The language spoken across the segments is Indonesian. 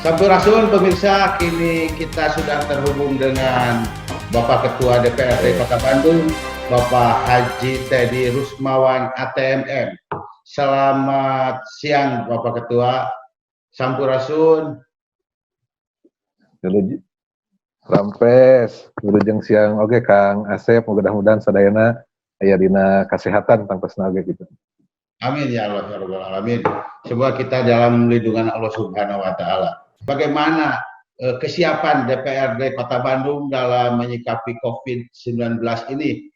Sampurasun pemirsa, kini kita sudah terhubung dengan Bapak Ketua DPRD Kota Bandung, Bapak Haji Teddy Rusmawan ATMM. Selamat siang Bapak Ketua. Sampurasun. Rampes, wilujeng siang oke Kang Asep, mudah-mudahan sadayana aya dina kasehatan tangtosna oge gitu. Amin ya Allah ya Rabbal alamin. Semoga kita dalam lindungan Allah Subhanahu wa taala. Bagaimana kesiapan DPRD Kota Bandung dalam menyikapi COVID-19 ini?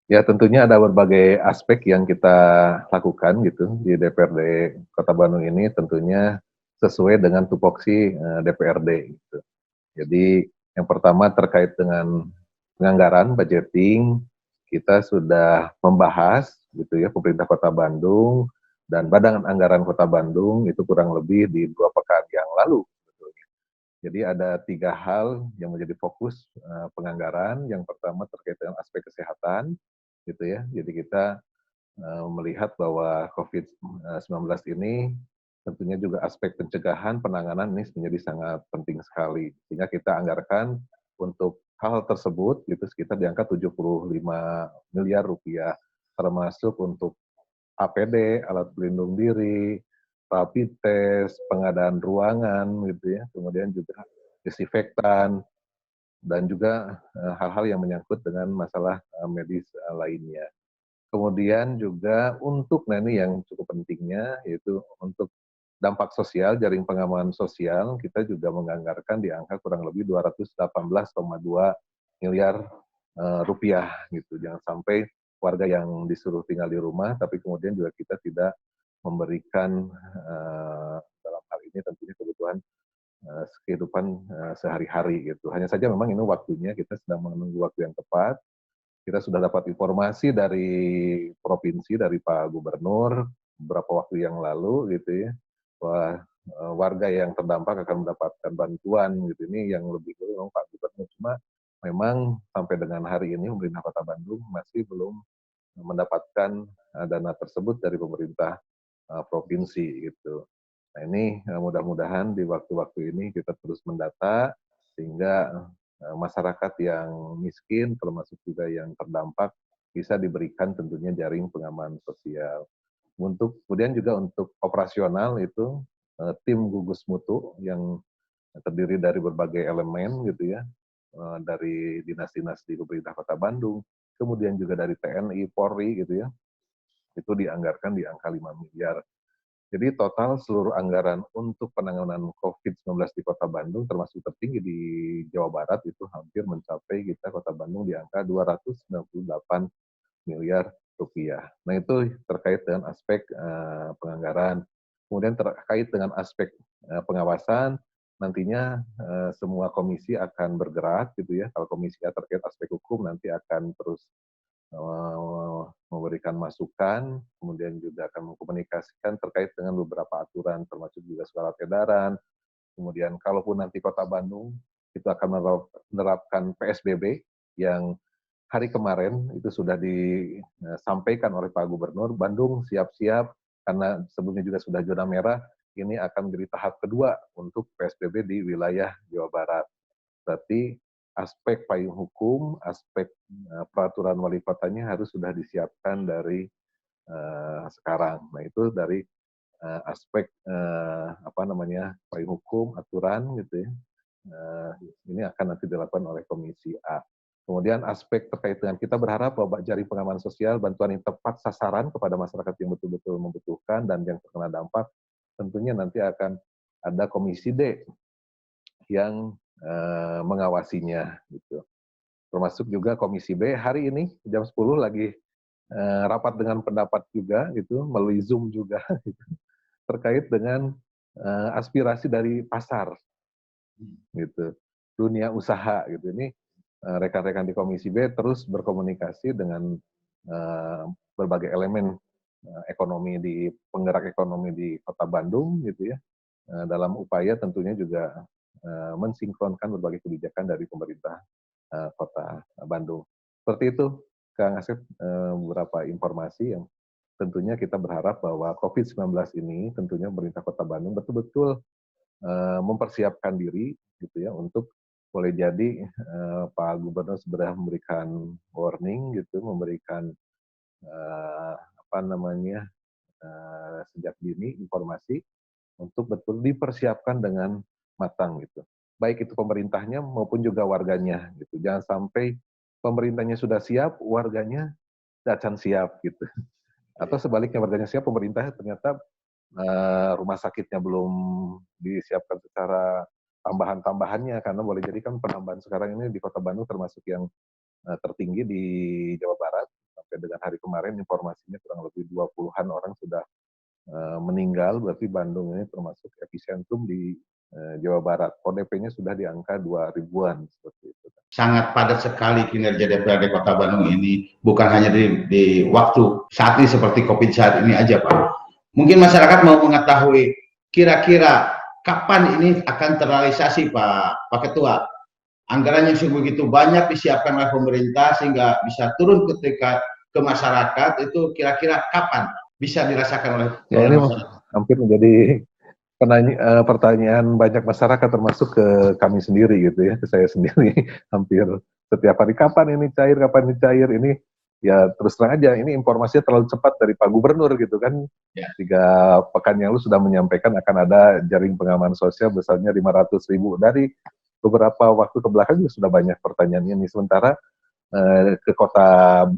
Ya tentunya ada berbagai aspek yang kita lakukan gitu di DPRD Kota Bandung ini, tentunya sesuai dengan tupoksi DPRD gitu. Jadi yang pertama terkait dengan penganggaran budgeting, kita sudah membahas gitu ya, pemerintah Kota Bandung dan Badan Anggaran Kota Bandung itu kurang lebih di 2 pekan yang lalu. Jadi ada 3 hal yang menjadi fokus penganggaran. Yang pertama terkait dengan aspek kesehatan, gitu ya. Jadi kita melihat bahwa COVID-19 ini tentunya juga aspek pencegahan, penanganan ini menjadi sangat penting sekali. Sehingga kita anggarkan untuk hal tersebut itu sekitar di angka 75 miliar rupiah, termasuk untuk APD, alat pelindung diri, rapid test, pengadaan ruangan gitu ya, kemudian juga desinfektan, dan juga hal-hal yang menyangkut dengan masalah medis lainnya. Kemudian juga untuk, nah ini yang cukup pentingnya, yaitu untuk dampak sosial, jaring pengaman sosial, kita juga menganggarkan di angka kurang lebih 218,2 miliar rupiah gitu. Jangan sampai warga yang disuruh tinggal di rumah, tapi kemudian juga kita tidak memberikan dalam hal ini tentunya kebutuhan kehidupan sehari-hari gitu. Hanya saja memang ini waktunya, kita sedang menunggu waktu yang tepat. Kita sudah dapat informasi dari provinsi, dari Pak Gubernur beberapa waktu yang lalu gitu ya, bahwa warga yang terdampak akan mendapatkan bantuan gitu. Ini yang lebih dulu Pak Gubernur, cuma memang sampai dengan hari ini pemerintah Kota Bandung masih belum mendapatkan dana tersebut dari pemerintah provinsi gitu. Nah ini mudah-mudahan di waktu-waktu ini kita terus mendata sehingga masyarakat yang miskin termasuk juga yang terdampak bisa diberikan tentunya jaring pengaman sosial. Kemudian juga untuk operasional itu tim gugus mutu yang terdiri dari berbagai elemen gitu ya, dari dinas-dinas di pemerintah Kota Bandung, kemudian juga dari TNI, Polri gitu ya, itu dianggarkan di angka 5 miliar. Jadi total seluruh anggaran untuk penanganan COVID-19 di Kota Bandung termasuk tertinggi di Jawa Barat itu hampir mencapai kita Kota Bandung di angka 298 miliar rupiah. Nah itu terkait dengan aspek penganggaran. Kemudian terkait dengan aspek pengawasan, nantinya semua komisi akan bergerak gitu ya. Kalau komisi A terkait aspek hukum nanti akan terus memberikan masukan, kemudian juga akan mengkomunikasikan terkait dengan beberapa aturan, termasuk juga surat edaran. Kemudian kalaupun nanti Kota Bandung itu akan menerapkan PSBB yang hari kemarin itu sudah disampaikan oleh Pak Gubernur, Bandung siap-siap karena sebelumnya juga sudah zona merah, ini akan menjadi tahap kedua untuk PSBB di wilayah Jawa Barat. Berarti aspek payung hukum, aspek peraturan wali kotanya harus sudah disiapkan dari sekarang. Nah itu dari aspek payung hukum, aturan gitu ya. Ini akan nanti dilakukan oleh Komisi A. Kemudian aspek terkait dengan kita berharap bahwa jaring pengaman sosial, bantuan yang tepat sasaran kepada masyarakat yang betul-betul membutuhkan dan yang terkena dampak, tentunya nanti akan ada Komisi D yang mengawasinya gitu. Termasuk juga Komisi B hari ini jam 10 lagi rapat dengan pendapat juga gitu, melalui Zoom juga gitu, terkait dengan aspirasi dari pasar gitu, dunia usaha gitu. Ini rekan-rekan di Komisi B terus berkomunikasi dengan berbagai elemen ekonomi di penggerak ekonomi di Kota Bandung gitu ya, dalam upaya tentunya juga mensinkronkan berbagai kebijakan dari pemerintah Kota Bandung. Seperti itu, Kang Asep, beberapa informasi yang tentunya kita berharap bahwa COVID-19 ini tentunya pemerintah Kota Bandung betul-betul mempersiapkan diri gitu ya untuk boleh jadi Pak Gubernur sudah memberikan warning gitu, memberikan apa namanya sejak dini informasi untuk betul dipersiapkan dengan matang gitu. Baik itu pemerintahnya maupun juga warganya gitu. Jangan sampai pemerintahnya sudah siap, warganya akan siap gitu. Atau sebaliknya warganya siap, pemerintahnya ternyata rumah sakitnya belum disiapkan secara tambahan-tambahannya, karena boleh jadi kan penambahan sekarang ini di Kota Bandung termasuk yang tertinggi di Jawa Barat. Sampai dengan hari kemarin informasinya kurang lebih 20-an orang sudah meninggal, berarti Bandung ini termasuk epicentrum di Jawa Barat. ODP-nya sudah di angka 2 ribuan seperti itu. Sangat padat sekali kinerja DPRD Kota Bandung ini, bukan hanya di waktu saat ini seperti COVID saat ini aja Pak. Mungkin masyarakat mau mengetahui kira-kira kapan ini akan terrealisasi Pak Ketua. Anggaran yang begitu banyak disiapkan oleh pemerintah sehingga bisa turun ketika ke masyarakat, itu kira-kira kapan bisa dirasakan oleh masyarakat? Hampir menjadi pertanyaan banyak masyarakat termasuk ke kami sendiri gitu ya, ke saya sendiri hampir setiap hari, kapan ini cair, kapan ini cair. Ini ya terus terang aja, ini informasinya terlalu cepat dari Pak Gubernur gitu kan. 3 pekan yang lalu sudah menyampaikan akan ada jaring pengaman sosial besarnya 500.000. Dari beberapa waktu ke belakang juga sudah banyak pertanyaan ini, sementara ke kota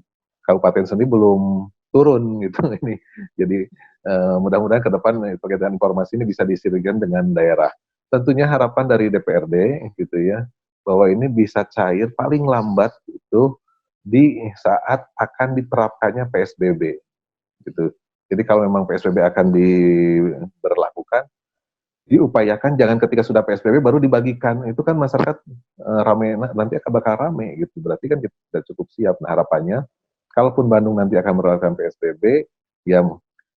kabupaten sendiri belum turun gitu ini. Jadi mudah-mudahan ke depan terkait dengan informasi ini bisa disinergikan dengan daerah. Tentunya harapan dari DPRD gitu ya, bahwa ini bisa cair paling lambat itu di saat akan diterapkannya PSBB gitu. Jadi kalau memang PSBB akan diberlakukan, diupayakan jangan ketika sudah PSBB baru dibagikan. Itu kan masyarakat rame, nanti akan bakal rame gitu. Berarti kan kita sudah cukup siap. Nah harapannya, kalaupun Bandung nanti akan menerapkan PSBB, ya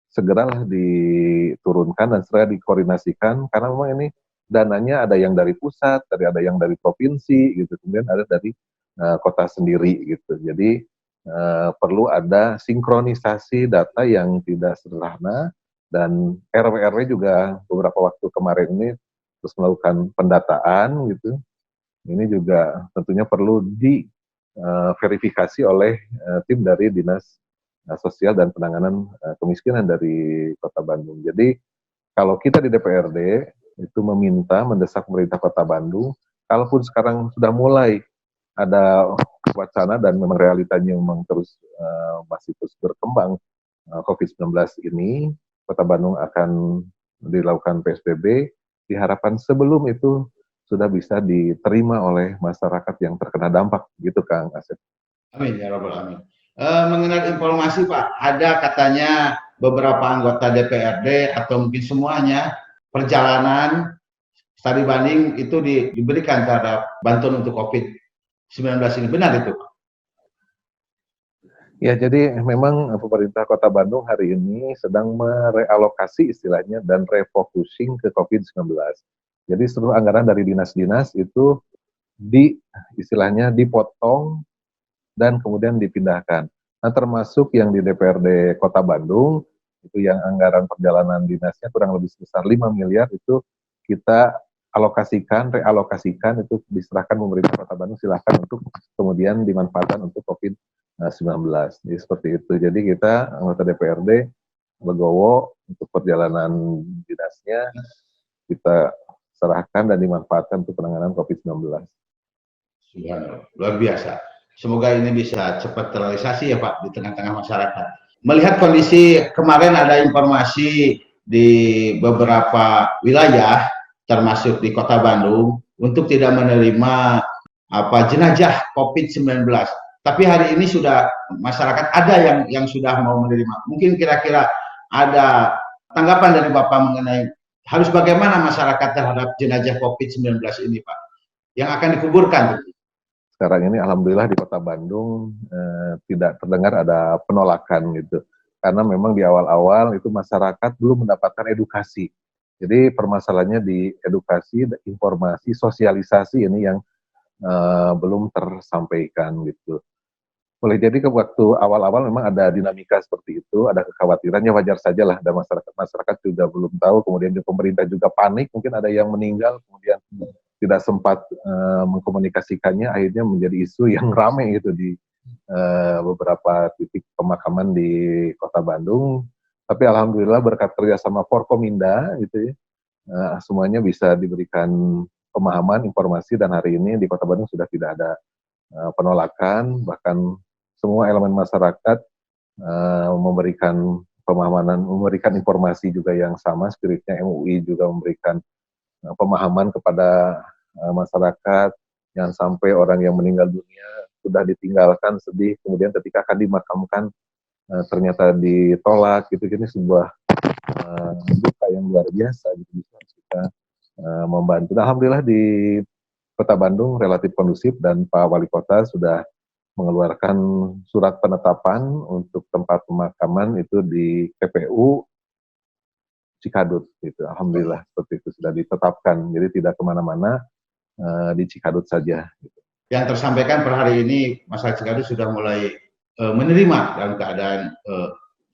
segeralah diturunkan dan segera dikoordinasikan, karena memang ini dananya ada yang dari pusat, ada yang dari provinsi gitu, kemudian ada dari kota sendiri gitu. Jadi perlu ada sinkronisasi data yang tidak sederhana, dan RW-RW juga beberapa waktu kemarin ini terus melakukan pendataan gitu. Ini juga tentunya perlu diverifikasi oleh tim dari Dinas Sosial dan Penanganan Kemiskinan dari Kota Bandung. Jadi kalau kita di DPRD itu meminta, mendesak pemerintah Kota Bandung, kalaupun sekarang sudah mulai ada wacana dan memang realitanya memang masih terus berkembang COVID-19 ini, Kota Bandung akan dilakukan PSBB, diharapkan sebelum itu sudah bisa diterima oleh masyarakat yang terkena dampak, gitu Kang Asep. Amin ya rabbal alamin. Mengenai informasi Pak, ada katanya beberapa anggota DPRD atau mungkin semuanya perjalanan studi banding itu diberikan terhadap bantuan untuk COVID-19 ini, benar itu Pak? Ya, jadi memang pemerintah Kota Bandung hari ini sedang merealokasi istilahnya dan refocusing ke COVID-19. Jadi seluruh anggaran dari dinas-dinas itu istilahnya dipotong dan kemudian dipindahkan. Nah, termasuk yang di DPRD Kota Bandung, itu yang anggaran perjalanan dinasnya kurang lebih sebesar 5 miliar itu kita realokasikan, itu diserahkan pemerintah Kota Bandung, silahkan untuk kemudian dimanfaatkan untuk COVID-19. Jadi seperti itu. Jadi kita anggota DPRD legowo untuk perjalanan dinasnya kita serahkan dan dimanfaatkan untuk penanganan COVID-19. Luar biasa. Semoga ini bisa cepat terrealisasi ya Pak di tengah-tengah masyarakat. Melihat kondisi kemarin ada informasi di beberapa wilayah termasuk di Kota Bandung untuk tidak menerima jenazah COVID-19. Tapi hari ini sudah masyarakat ada yang sudah mau menerima. Mungkin kira-kira ada tanggapan dari Bapak mengenai harus bagaimana masyarakat terhadap jenazah COVID-19 ini Pak, yang akan dikuburkan. Sekarang ini alhamdulillah di Kota Bandung tidak terdengar ada penolakan gitu. Karena memang di awal-awal itu masyarakat belum mendapatkan edukasi. Jadi permasalahannya di edukasi, informasi, sosialisasi ini yang belum tersampaikan gitu. Boleh jadi ke waktu awal-awal memang ada dinamika seperti itu, ada kekhawatiran, ya wajar saja lah, dan masyarakat juga belum tahu, kemudian di pemerintah juga panik, mungkin ada yang meninggal, kemudian tidak sempat mengkomunikasikannya, akhirnya menjadi isu yang ramai gitu di beberapa titik pemakaman di Kota Bandung. Tapi alhamdulillah berkat kerjasama Forkominda gitu ya, semuanya bisa diberikan pemahaman, informasi, dan hari ini di Kota Bandung sudah tidak ada penolakan, bahkan semua elemen masyarakat memberikan pemahaman, memberikan informasi juga yang sama, spiritnya MUI juga memberikan pemahaman kepada masyarakat, jangan sampai orang yang meninggal dunia sudah ditinggalkan sedih, kemudian ketika akan dimakamkan ternyata ditolak gitu, ini sebuah duka yang luar biasa gitu, bisa kita membantu. Nah, alhamdulillah di Kota Bandung relatif kondusif dan Pak Wali Kota sudah mengeluarkan surat penetapan untuk tempat pemakaman itu di PPU Cikadut gitu. Alhamdulillah seperti itu sudah ditetapkan, jadi tidak kemana-mana, di Cikadut saja gitu. Yang tersampaikan per hari ini masyarakat Cikadut sudah mulai menerima dalam keadaan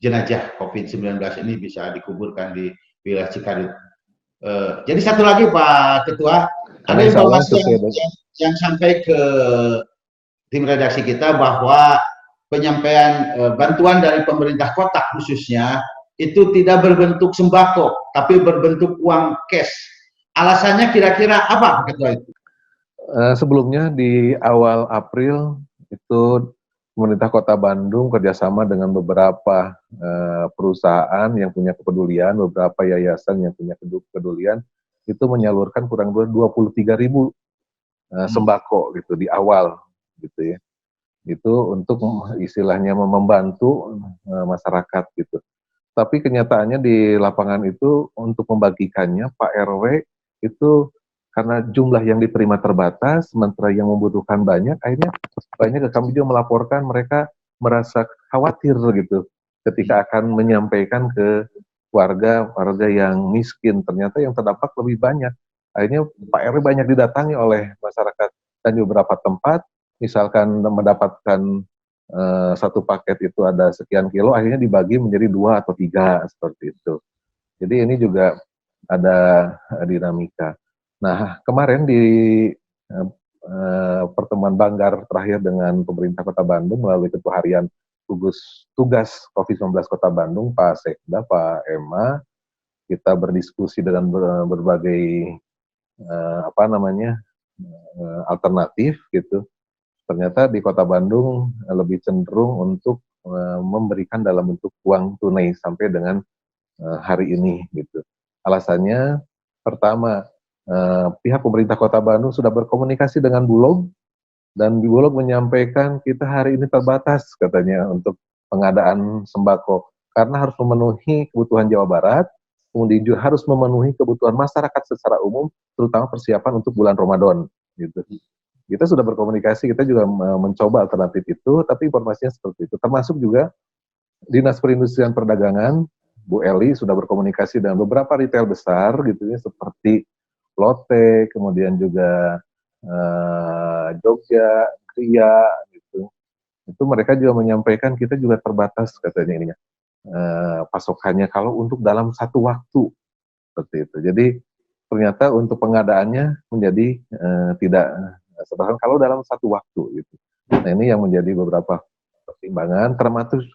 jenazah COVID-19 ini bisa dikuburkan di wilayah Cikadut. Jadi satu lagi Pak Ketua, ada informasi yang sampai ke tim redaksi kita bahwa penyampaian bantuan dari pemerintah kota khususnya itu tidak berbentuk sembako, tapi berbentuk uang cash. Alasannya kira-kira apa, Ketua itu? Sebelumnya di awal April itu pemerintah Kota Bandung kerjasama dengan beberapa perusahaan yang punya kepedulian, beberapa yayasan yang punya kepedulian, itu menyalurkan kurang lebih 23.000 sembako gitu di awal gitu ya. Itu untuk istilahnya membantu masyarakat gitu. Tapi kenyataannya di lapangan itu untuk membagikannya Pak RW itu karena jumlah yang diterima terbatas, sementara yang membutuhkan banyak, akhirnya banyak kami juga melaporkan mereka merasa khawatir gitu ketika akan menyampaikan ke warga yang miskin. Ternyata yang terdampak lebih banyak. Akhirnya Pak RW banyak didatangi oleh masyarakat dan di beberapa tempat, misalkan mendapatkan satu paket itu ada sekian kilo, akhirnya dibagi menjadi 2 atau 3 seperti itu. Jadi ini juga ada dinamika. Nah, kemarin di pertemuan Banggar terakhir dengan pemerintah Kota Bandung melalui Ketua Harian Gugus Tugas COVID-19 Kota Bandung, Pak Sekda, Pak Emma, kita berdiskusi dengan berbagai alternatif gitu. Ternyata di Kota Bandung lebih cenderung untuk memberikan dalam bentuk uang tunai sampai dengan hari ini gitu. Alasannya pertama, pihak pemerintah Kota Bandung sudah berkomunikasi dengan Bulog, dan Bulog menyampaikan kita hari ini terbatas katanya untuk pengadaan sembako karena harus memenuhi kebutuhan Jawa Barat, kemudian juga harus memenuhi kebutuhan masyarakat secara umum, terutama persiapan untuk bulan Ramadan gitu. Kita sudah berkomunikasi, kita juga mencoba alternatif itu, tapi informasinya seperti itu. Termasuk juga Dinas Perindustrian Perdagangan, Bu Eli sudah berkomunikasi dengan beberapa retail besar gitu ya, seperti Lotte, kemudian juga Jogja, Kria gitu. Itu mereka juga menyampaikan kita juga terbatas katanya ininya pasokannya kalau untuk dalam satu waktu seperti itu. Jadi ternyata untuk pengadaannya menjadi tidak sebenarnya kalau dalam satu waktu gitu. Nah ini yang menjadi beberapa pertimbangan,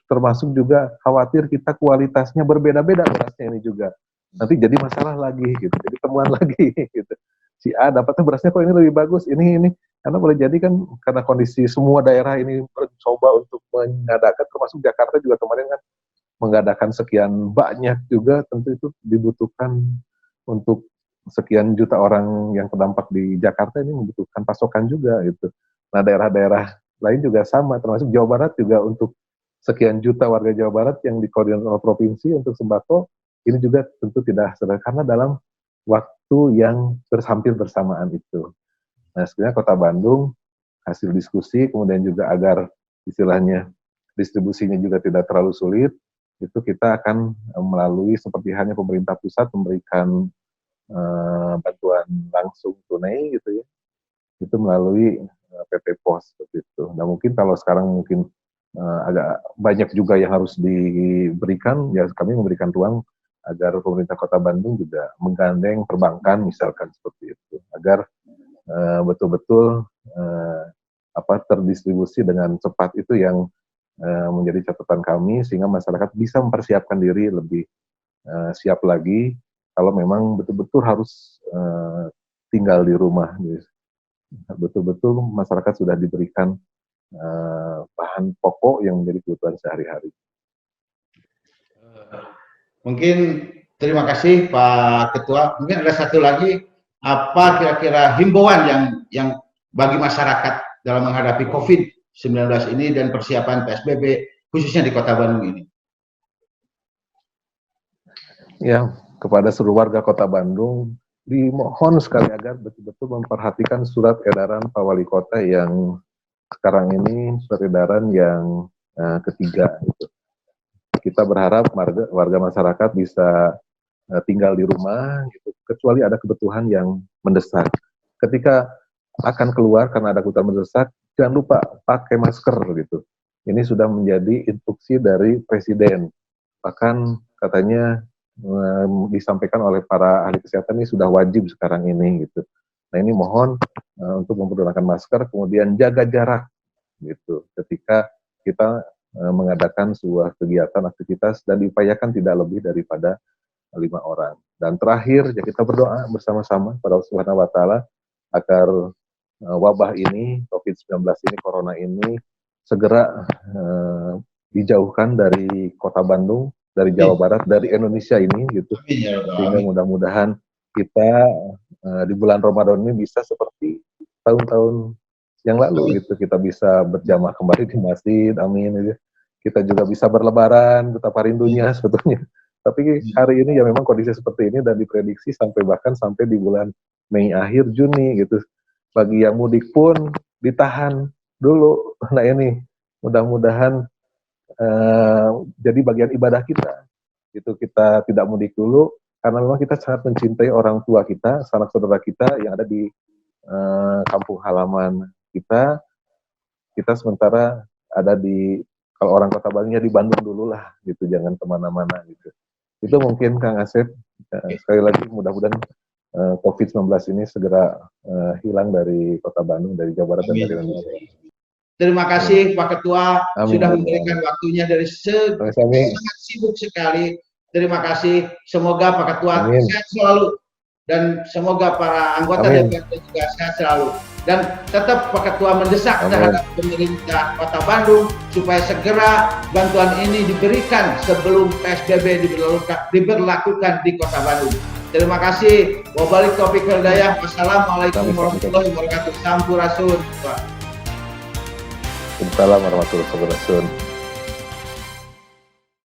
termasuk juga khawatir kita kualitasnya berbeda-beda berasnya ini juga. Nanti jadi masalah lagi gitu, jadi temuan lagi gitu. Si A dapatnya berasnya kok ini lebih bagus, ini. Karena boleh jadi kan karena kondisi semua daerah ini mencoba untuk mengadakan, termasuk Jakarta juga kemarin kan mengadakan sekian banyak juga, tentu itu dibutuhkan untuk sekian juta orang yang terdampak di Jakarta ini membutuhkan pasokan juga gitu. Nah daerah-daerah lain juga sama, termasuk Jawa Barat juga untuk sekian juta warga Jawa Barat yang dikoordinir oleh provinsi untuk sembako, ini juga tentu tidak sederhana dalam waktu yang hampir bersamaan itu. Nah sebenarnya Kota Bandung hasil diskusi, kemudian juga agar istilahnya distribusinya juga tidak terlalu sulit, itu kita akan melalui seperti halnya pemerintah pusat memberikan bantuan langsung tunai gitu ya, itu melalui PT Pos seperti itu. Nah mungkin kalau sekarang mungkin agak banyak juga yang harus diberikan, ya kami memberikan ruang agar pemerintah Kota Bandung juga menggandeng perbankan misalkan seperti itu, agar betul-betul terdistribusi dengan cepat itu yang menjadi catatan kami, sehingga masyarakat bisa mempersiapkan diri lebih siap lagi kalau memang betul-betul harus tinggal di rumah. Betul-betul masyarakat sudah diberikan bahan pokok yang menjadi kebutuhan sehari-hari. Mungkin terima kasih Pak Ketua. Mungkin ada satu lagi, apa kira-kira himbauan yang bagi masyarakat dalam menghadapi COVID-19 ini dan persiapan PSBB khususnya di Kota Bandung ini? Ya, kepada seluruh warga Kota Bandung dimohon sekali agar betul-betul memperhatikan surat edaran Pak Wali Kota yang sekarang ini, surat edaran yang ketiga. Gitu. Kita berharap warga masyarakat bisa tinggal di rumah, gitu, kecuali ada kebutuhan yang mendesak. Ketika akan keluar karena ada kebutuhan mendesak, jangan lupa pakai masker gitu. Ini sudah menjadi instruksi dari Presiden. Bahkan katanya disampaikan oleh para ahli kesehatan ini sudah wajib sekarang ini gitu. Nah ini mohon untuk menggunakan masker, kemudian jaga jarak gitu ketika kita mengadakan sebuah kegiatan aktivitas dan diupayakan tidak lebih daripada 5 orang. Dan terakhir ya kita berdoa bersama-sama pada Allah Subhanahu wa taala agar wabah ini, COVID-19 ini, corona ini segera dijauhkan dari Kota Bandung, dari Jawa Barat, dari Indonesia ini gitu. Sehingga mudah-mudahan kita di bulan Ramadan ini bisa seperti tahun-tahun yang lalu gitu, kita bisa berjamaah kembali di masjid, amin gitu. Kita juga bisa berlebaran, betapa rindunya sebetulnya. Tapi hari ini ya memang kondisi seperti ini dan diprediksi bahkan sampai di bulan Mei akhir Juni gitu. Bagi yang mudik pun ditahan dulu. Nah ini mudah-mudahan jadi bagian ibadah kita. Gitu, kita tidak mudik dulu karena memang kita sangat mencintai orang tua kita, sanak saudara kita yang ada di kampung halaman kita. Kita sementara ada di, kalau orang Kota Bandung ya di Bandung dulu lah gitu, jangan kemana-mana gitu. Itu mungkin Kang Asep, sekali lagi mudah-mudahan COVID-19 ini segera hilang dari Kota Bandung, dari Jawa Barat dan dari Indonesia. Terima kasih Pak Ketua sudah memberikan waktunya dari sangat sibuk sekali. Terima kasih. Semoga Pak Ketua sehat selalu dan semoga para anggota DPRD juga sehat selalu. Dan tetap Pak Ketua mendesak terhadap pemerintah Kota Bandung supaya segera bantuan ini diberikan sebelum PSBB diberlakukan di Kota Bandung. Terima kasih. Wabalik taufiq wal hidayah. Wassalamualaikum warahmatullahi wabarakatuh. Sampurasun. Assalamualaikum warahmatullahi wabarakatuh.